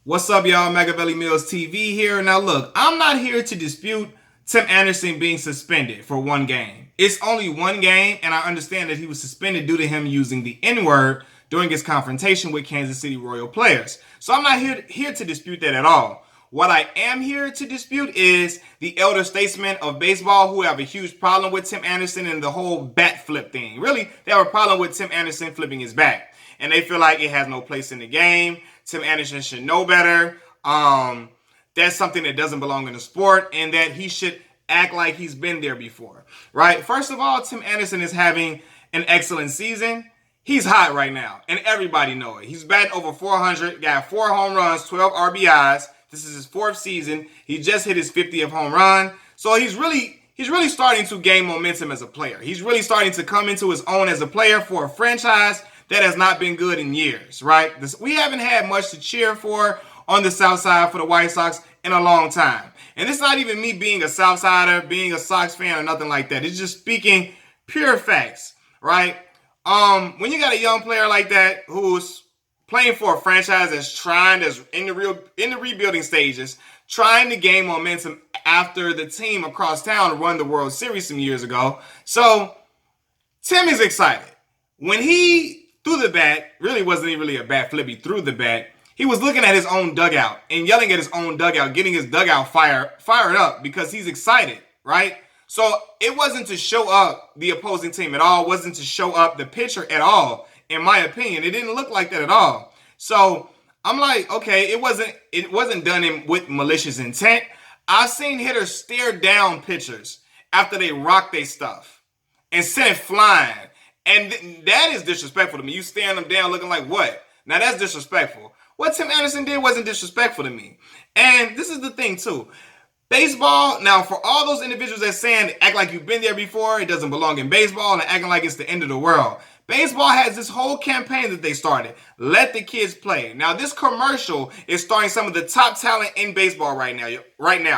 What's up, y'all? Machiavelli Mills TV here. Now, look, I'm not here to dispute Tim Anderson being suspended for one game. It's only one game, and I understand that he was suspended due to him using the N-word during his confrontation with Kansas City Royal players. So I'm not here to dispute that at all. What I am here to dispute is the elder statesmen of baseball who have a huge problem with Tim Anderson and the whole Batflip thing. Really, they have a problem with Tim Anderson flipping his bat. And they feel like it has no place in the game. Tim Anderson should know better. That's something that doesn't belong in the sport, and that he should act like he's been there before, right? First of all, Tim Anderson is having an excellent season. He's hot right now, and everybody knows it. He's batting over 400, got 4 home runs, 12 RBIs. This is his 4th season. He just hit his 50th home run. So he's really starting to gain momentum as a player. He's really starting to come into his own as a player for a franchise that has not been good in years, right? We haven't had much to cheer for on the South Side for the White Sox in a long time. And it's not even me being a South Sider, being a Sox fan or nothing like that. It's just speaking pure facts, right? When you got a young player like that who's playing for a franchise that's in the rebuilding stages, trying to gain momentum after the team across town won the World Series some years ago. So Tim is excited. When he threw the bat, really wasn't even really a bat flip, he threw the bat. He was looking at his own dugout and yelling at his own dugout, getting his dugout fired up because he's excited, right? So it wasn't to show up the opposing team at all. It wasn't to show up the pitcher at all, in my opinion. It didn't look like that at all. So I'm like, okay, it wasn't done with malicious intent. I've seen hitters stare down pitchers after they rock their stuff and send it flying. And that is disrespectful to me. You staring them down looking like what? Now that's disrespectful. What Tim Anderson did wasn't disrespectful to me. And this is the thing too. Baseball, now for all those individuals that saying act like you've been there before, it doesn't belong in baseball, and acting like it's the end of the world. Baseball has this whole campaign that they started. Let the kids play. Now this commercial is starring some of the top talent in baseball right now.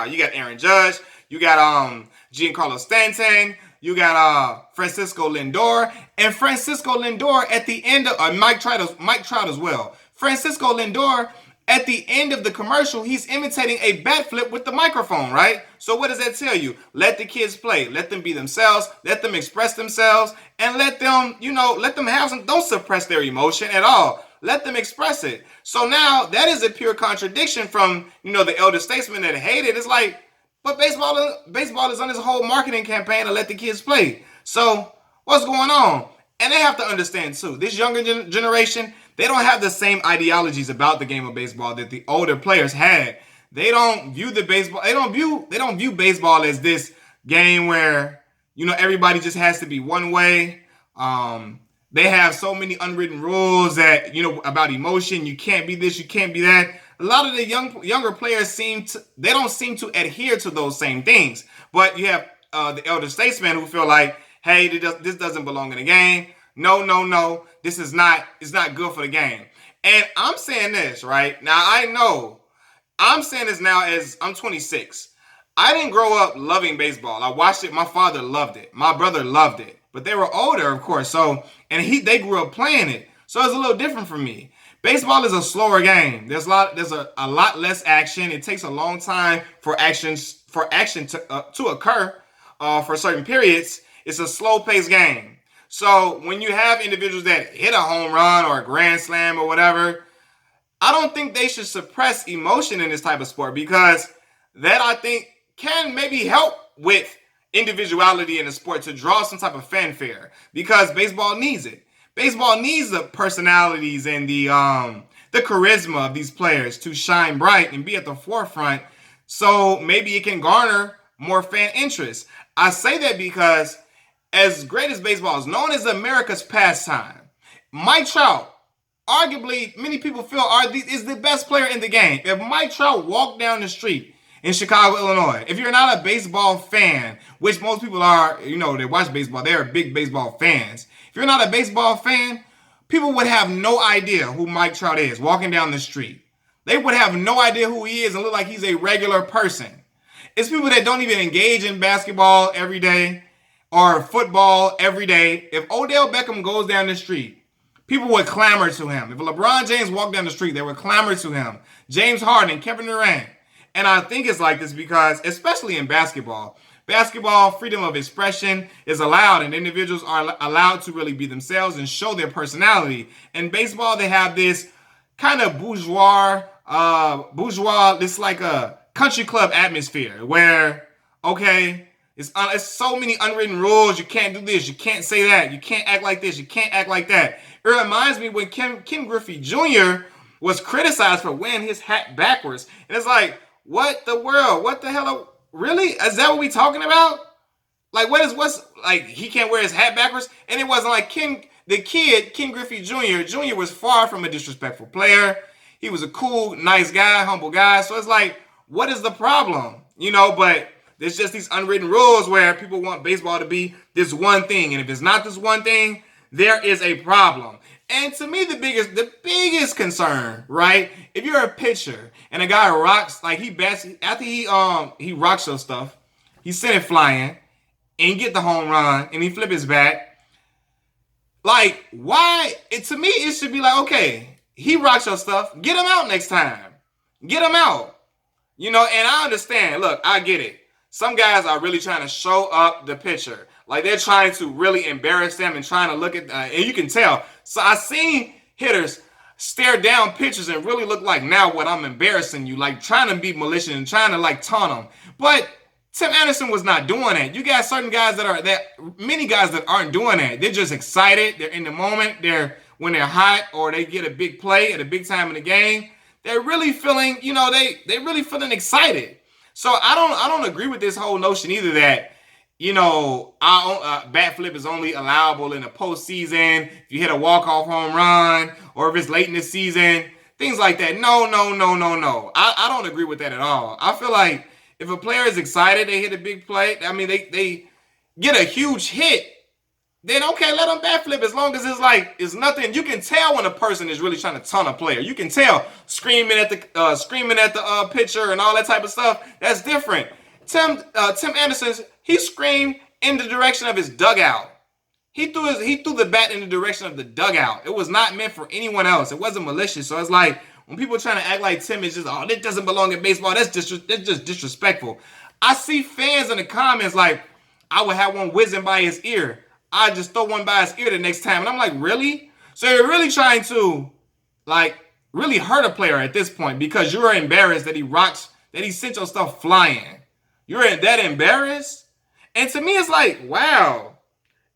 You got Aaron Judge, you got Giancarlo Stanton, you got Francisco Lindor, and Francisco Lindor at the end of Mike Trout as well. Francisco Lindor at the end of the commercial, he's imitating a bat flip with the microphone, right? So what does that tell you? Let the kids play. Let them be themselves. Let them express themselves, and let them have some. Don't suppress their emotion at all. Let them express it. So now that is a pure contradiction from the elder statesman that hate it. It's like, but baseball is on this whole marketing campaign to let the kids play. So what's going on? And they have to understand too, this younger generation, they don't have the same ideologies about the game of baseball that the older players had. They don't view baseball as this game where everybody just has to be one way. They have so many unwritten rules that about emotion. You can't be this, you can't be that. A lot of the younger players don't seem to adhere to those same things. But you have the elder statesmen who feel like, hey, this doesn't belong in the game. No. It's not good for the game. And I'm saying this, right? Now, I'm saying this now as I'm 26. I didn't grow up loving baseball. I watched it. My father loved it. My brother loved it. But they were older, of course. So, they grew up playing it. So it's a little different for me. Baseball is a slower game. There's a lot less action. It takes a long time for action to occur for certain periods. It's a slow-paced game. So when you have individuals that hit a home run or a grand slam or whatever, I don't think they should suppress emotion in this type of sport, because that, I think, can maybe help with individuality in the sport to draw some type of fanfare, because baseball needs it. Baseball needs the personalities and the charisma of these players to shine bright and be at the forefront, so maybe it can garner more fan interest. I say that because as great as baseball is, known as America's pastime, Mike Trout, arguably many people feel is the best player in the game. If Mike Trout walked down the street in Chicago, Illinois, if you're not a baseball fan, which most people are, they watch baseball, they're big baseball fans. If you're not a baseball fan, people would have no idea who Mike Trout is walking down the street. They would have no idea who he is and look like he's a regular person. It's people that don't even engage in basketball every day or football every day. If Odell Beckham goes down the street, People would clamor to him. If LeBron James walked down the street, they would clamor to him. James Harden, Kevin Durant. And I think it's like this because, especially in basketball, freedom of expression is allowed, and individuals are allowed to really be themselves and show their personality. In baseball, they have this kind of bourgeois, this like a country club atmosphere where, okay, it's so many unwritten rules. You can't do this. You can't say that. You can't act like this. You can't act like that. It reminds me when Ken Griffey Jr. was criticized for wearing his hat backwards. And it's like, what the world? What the hell? Really? Is that what we talking about? Like, what's like, he can't wear his hat backwards? And it wasn't like Ken Griffey Jr. was far from a disrespectful player. He was a cool, nice guy, humble guy. So it's like, what is the problem? But there's just these unwritten rules where people want baseball to be this one thing. And if it's not this one thing, there is a problem. And to me, the biggest concern, right? If you're a pitcher and a guy rocks, like after he rocks your stuff, he sent it flying and he get the home run and he flip his bat. Like, why? To me, it should be like, okay, he rocks your stuff. Get him out next time. Get him out. And I understand. Look, I get it. Some guys are really trying to show up the pitcher. Like, they're trying to really embarrass them and trying to look at, and you can tell. So I seen hitters stare down pitchers and really look like, now what, I'm embarrassing you. Like, trying to be malicious and trying to, like, taunt them. But Tim Anderson was not doing that. You got certain guys many guys that aren't doing that. They're just excited. They're in the moment. When they're hot or they get a big play at a big time in the game, they're really feeling, they really feeling excited. So I don't agree with this whole notion either that, Batflip is only allowable in the postseason if you hit a walk-off home run or if it's late in the season, things like that. No. I don't agree with that at all. I feel like if a player is excited, they hit a big play, I mean, they get a huge hit, then okay, let them Batflip as long as it's nothing. You can tell when a person is really trying to taunt a player. You can tell screaming at the pitcher and all that type of stuff. That's different. Tim Anderson, he screamed in the direction of his dugout. He threw the bat in the direction of the dugout. It was not meant for anyone else. It wasn't malicious. So it's like when people are trying to act like Tim is just, that doesn't belong in baseball. That's just disrespectful. I see fans in the comments like, I would have one whizzing by his ear. I just throw one by his ear the next time. And I'm like, really? So you're really trying to, like, really hurt a player at this point because you're embarrassed that he sent your stuff flying. You're that embarrassed? And to me, it's like, wow.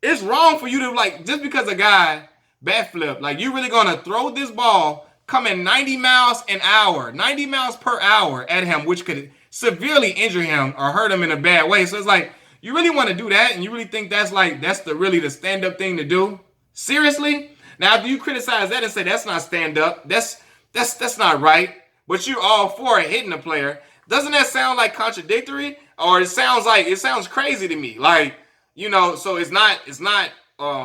It's wrong for you to, like, just because a guy Batflip, like, you're really going to throw this ball coming 90 miles per hour at him, which could severely injure him or hurt him in a bad way. So it's like, you really want to do that, and you really think that's the stand-up thing to do? Seriously? Now, if you criticize that and say that's not stand-up, that's not right, but you're all for hitting a player, doesn't that sound like contradictory? Or it sounds crazy to me. Like, so it's not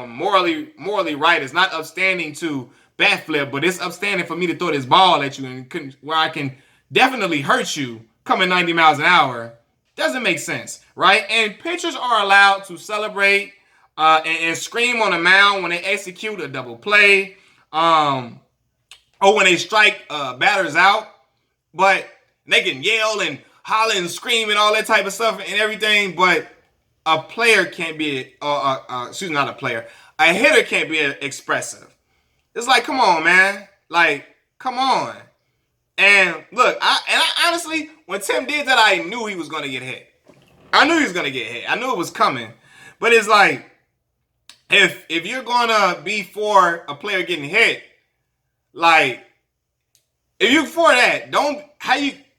morally right. It's not upstanding to Batflip, but it's upstanding for me to throw this ball at you and where I can definitely hurt you coming 90 miles an hour. Doesn't make sense, right? And pitchers are allowed to celebrate and scream on the mound when they execute a double play or when they strike batters out. But they can yell and holler and scream and all that type of stuff and everything. But a player can't be, not a player. A hitter can't be expressive. It's like, come on, man. Like, come on. And look, I honestly, when Tim did that, I knew he was going to get hit. I knew it was coming. But it's like, if you're going to be for a player getting hit, like, if you're for that,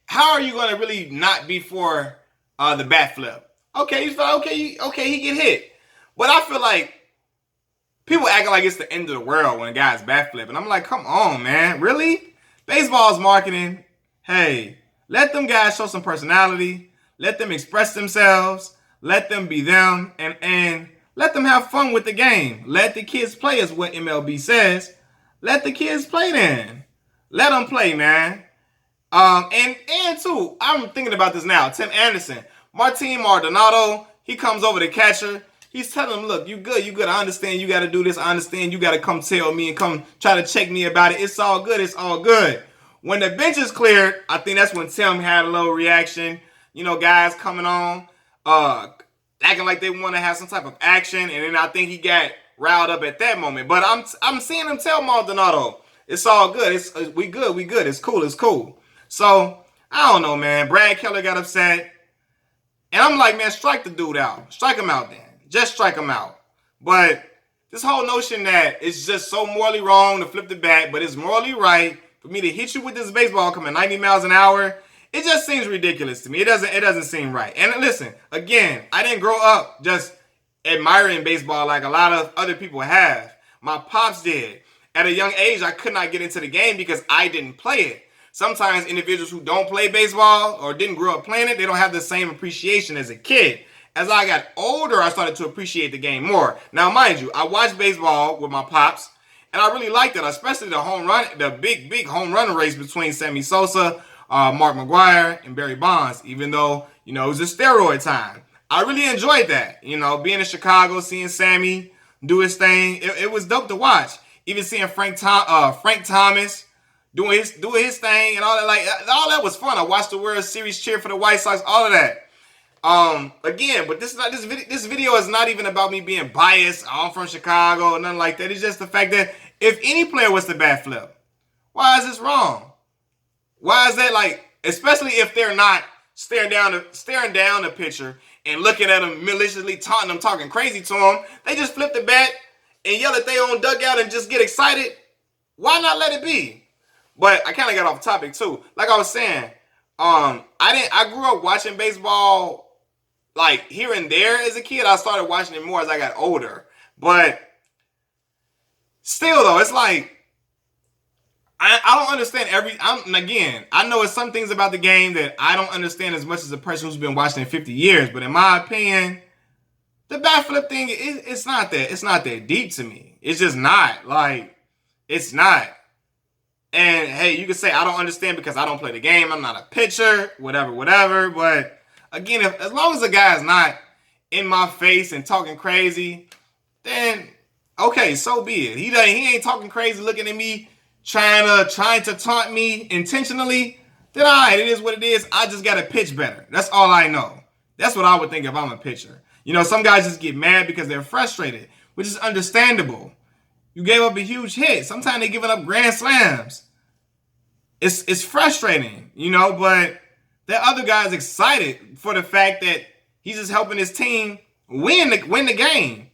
how are you going to really not be for the Batflip? Okay, he get hit. But I feel like people acting like it's the end of the world when a guy's Batflip. And I'm like, come on, man. Really? Baseball's marketing. Hey, let them guys show some personality. Let them express themselves. Let them be them. And let them have fun with the game. Let the kids play is what MLB says. Let the kids play then. Let them play, man. And too, I'm thinking about this now. Tim Anderson. Martin Maldonado, he comes over the catcher. He's telling him, look, you good. I understand you got to do this. I understand you got to come tell me and come try to check me about it. It's all good. It's all good. When the bench is cleared, I think that's when Tim had a little reaction. You know, guys coming on, acting like they want to have some type of action, and then I think he got riled up at that moment. But I'm seeing him tell Maldonado, it's all good. We good. It's cool. So I don't know, man. Brad Keller got upset, and I'm like, man, strike the dude out. Strike him out, then. Just strike him out. But this whole notion that it's just so morally wrong to flip the bat, but it's morally right for me to hit you with this baseball coming 90 miles an hour, it just seems ridiculous to me. It doesn't seem right. And listen, again, I didn't grow up just admiring baseball like a lot of other people have. My pops did. At a young age, I could not get into the game because I didn't play it. Sometimes individuals who don't play baseball or didn't grow up playing it, they don't have the same appreciation as a kid. As I got older, I started to appreciate the game more. Now, mind you, I watched baseball with my pops, and I really liked it, especially the big home run race between Sammy Sosa, Mark McGwire, and Barry Bonds, even though, it was a steroid time. I really enjoyed that. Being in Chicago, seeing Sammy do his thing, it was dope to watch. Even seeing Frank Thomas doing his thing and all that, all that was fun. I watched the World Series cheer for the White Sox, all of that. Again, but this video is not even about me being biased. I'm from Chicago or nothing like that. It's just the fact that if any player was to bat flip, why is this wrong? Why is that especially if they're not staring down the pitcher and looking at him maliciously, taunting him, talking crazy to him. They just flip the bat and yell at their own dugout and just get excited. Why not let it be? But I kind of got off topic too. Like I was saying, I grew up watching baseball here and there as a kid. I started watching it more as I got older. But still though, it's I don't understand again, I know it's some things about the game that I don't understand as much as a person who's been watching it 50 years. But in my opinion, the bat flip thing, it's not that deep to me. It's just not. It's not. And hey, you can say I don't understand because I don't play the game. I'm not a pitcher, whatever. But again, as long as the guy's not in my face and talking crazy, then okay, so be it. He ain't talking crazy, looking at me, trying to taunt me intentionally. Then all right, it is what it is. I just gotta pitch better. That's all I know. That's what I would think if I'm a pitcher. Some guys just get mad because they're frustrated, which is understandable. You gave up a huge hit. Sometimes they're giving up grand slams. It's frustrating, but that other guy's excited for the fact that he's just helping his team win the game.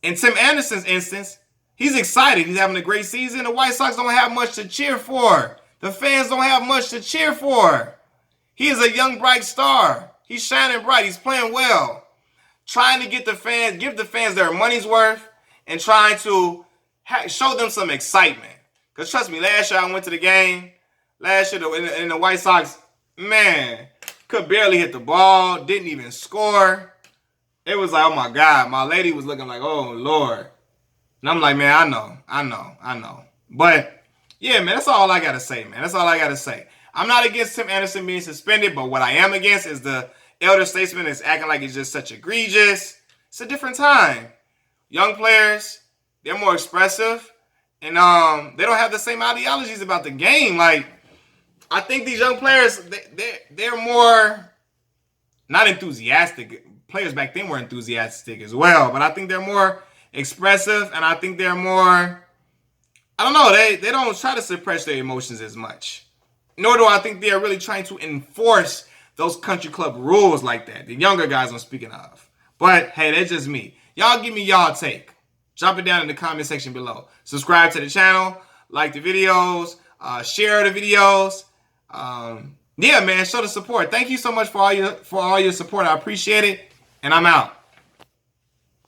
In Tim Anderson's instance, he's excited. He's having a great season. The White Sox don't have much to cheer for. The fans don't have much to cheer for. He is a young, bright star. He's shining bright. He's playing well. Trying to give the fans their money's worth and trying to show them some excitement. Because trust me, last year I went to the game. Last year in the White Sox, man, could barely hit the ball. Didn't even score. It was like, oh my God. My lady was looking like, oh Lord. And I'm like, man, I know. But yeah, man, that's all I got to say, man. That's all I got to say. I'm not against Tim Anderson being suspended, but what I am against is the elder statesman is acting like it's just such egregious. It's a different time. Young players, they're more expressive, and they don't have the same ideologies about the game. I think these young players, they're more not enthusiastic. Players back then were enthusiastic as well, but I think they're more expressive, and I think they're more, I don't know, they don't try to suppress their emotions as much. Nor do I think they're really trying to enforce those country club rules like that. The younger guys I'm speaking of. But hey, that's just me. Y'all give me y'all take. Drop it down in the comment section below. Subscribe to the channel. Like the videos. Share the videos. Yeah, man, show the support. Thank you so much for all your support. I appreciate it. And I'm out.